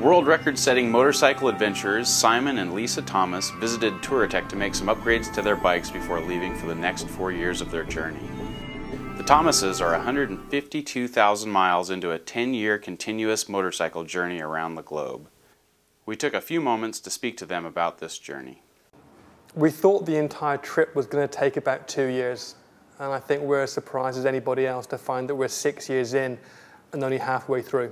World record-setting motorcycle adventurers Simon and Lisa Thomas visited Touratech to make some upgrades to their bikes before leaving for the next 4 years of their journey. The Thomases are 152,000 miles into a 10-year continuous motorcycle journey around the globe. We took a few moments to speak to them about this journey. We thought the entire trip was going to take about 2 years, and I think we're as surprised as anybody else to find that we're 6 years in and only halfway through.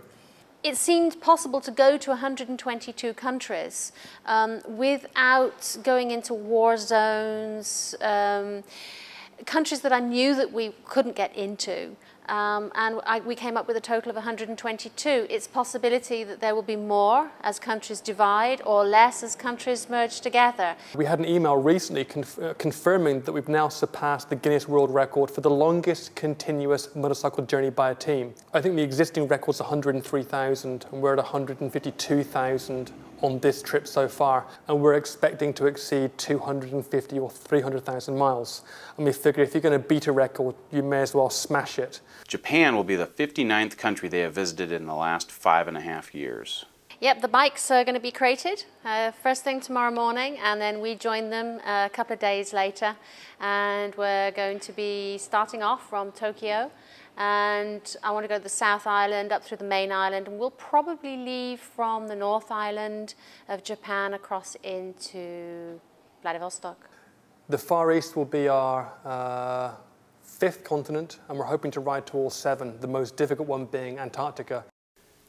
It seemed possible to go to 122 countries without going into war zones, countries that I knew that we couldn't get into. We came up with a total of 122. It's possibility that there will be more as countries divide or less as countries merge together. We had an email recently confirming that we've now surpassed the Guinness World Record for the longest continuous motorcycle journey by a team. I think the existing record's 103,000 and we're at 152,000 on this trip so far, and we're expecting to exceed 250 or 300,000 miles. And we figure if you're going to beat a record, you may as well smash it. Japan will be the 59th country they have visited in the last 5.5 years. Yep, the bikes are going to be crated first thing tomorrow morning, and then we join them a couple of days later, and we're going to be starting off from Tokyo, and I want to go to the South Island up through the main island, and we'll probably leave from the North Island of Japan across into Vladivostok. The Far East will be our fifth continent, and we're hoping to ride to all 7, the most difficult one being Antarctica.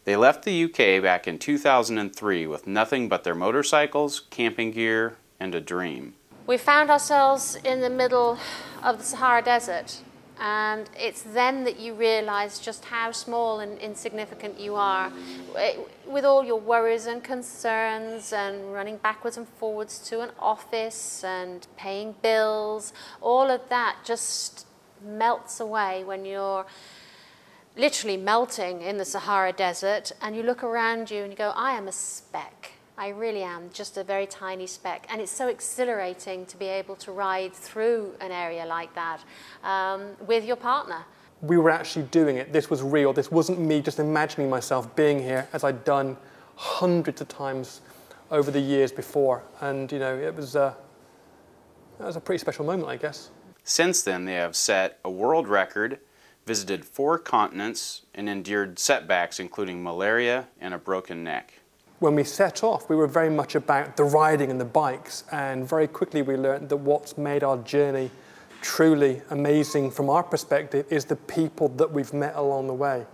They left the UK back in 2003 with nothing but their motorcycles, camping gear, and a dream. We found ourselves in the middle of the Sahara Desert, and it's then that you realize just how small and insignificant you are. With all your worries and concerns and running backwards and forwards to an office and paying bills, all of that just melts away when you're literally melting in the Sahara Desert, and you look around you and you go, I am a speck. I really am, just a very tiny speck. And it's so exhilarating to be able to ride through an area like that with your partner. We were actually doing it. This was real. This wasn't me just imagining myself being here, as I'd done hundreds of times over the years before. And, you know, it was a pretty special moment, I guess. Since then, they have set a world record, visited 4 continents, and endured setbacks including malaria and a broken neck. When we set off, we were very much about the riding and the bikes, and very quickly we learned that what's made our journey truly amazing from our perspective is the people that we've met along the way.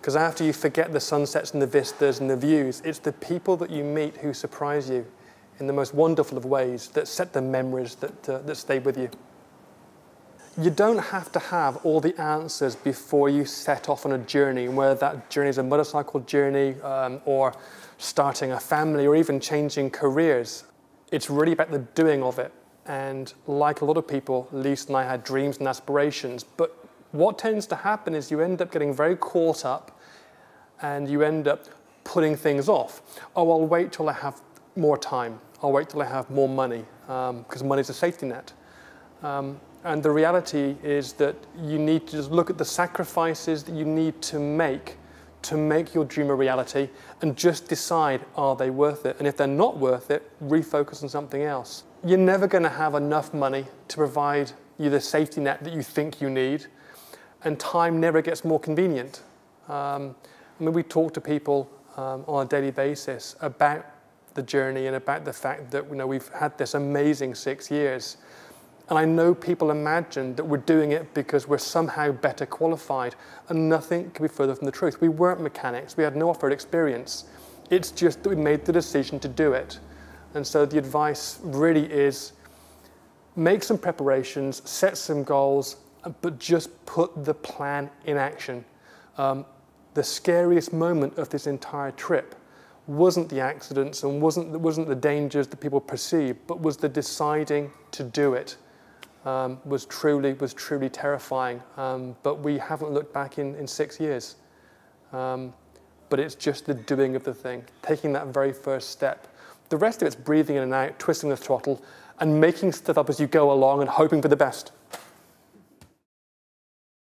Because after you forget the sunsets and the vistas and the views, it's the people that you meet who surprise you in the most wonderful of ways, that set the memories that stay with you. You don't have to have all the answers before you set off on a journey, whether that journey is a motorcycle journey or starting a family or even changing careers. It's really about the doing of it. And like a lot of people, Lisa and I had dreams and aspirations, but what tends to happen is you end up getting very caught up and you end up putting things off. Oh, I'll wait till I have more time. I'll wait till I have more money, because money's a safety net. And the reality is that you need to just look at the sacrifices that you need to make your dream a reality, and just decide, are they worth it? And if they're not worth it, refocus on something else. You're never going to have enough money to provide you the safety net that you think you need, and time never gets more convenient. I mean, we talk to people on a daily basis about the journey and about the fact that, you know, we've had this amazing 6 years. And I know people imagine that we're doing it because we're somehow better qualified, and nothing could be further from the truth. We weren't mechanics, we had no off-road experience. It's just that we made the decision to do it. And so the advice really is, make some preparations, set some goals, but just put the plan in action. The scariest moment of this entire trip wasn't the accidents and wasn't the dangers that people perceived, but was the deciding to do it. Was truly terrifying, but we haven't looked back in 6 years. But it's just the doing of the thing, taking that very first step. The rest of it's breathing in and out, twisting the throttle, and making stuff up as you go along and hoping for the best.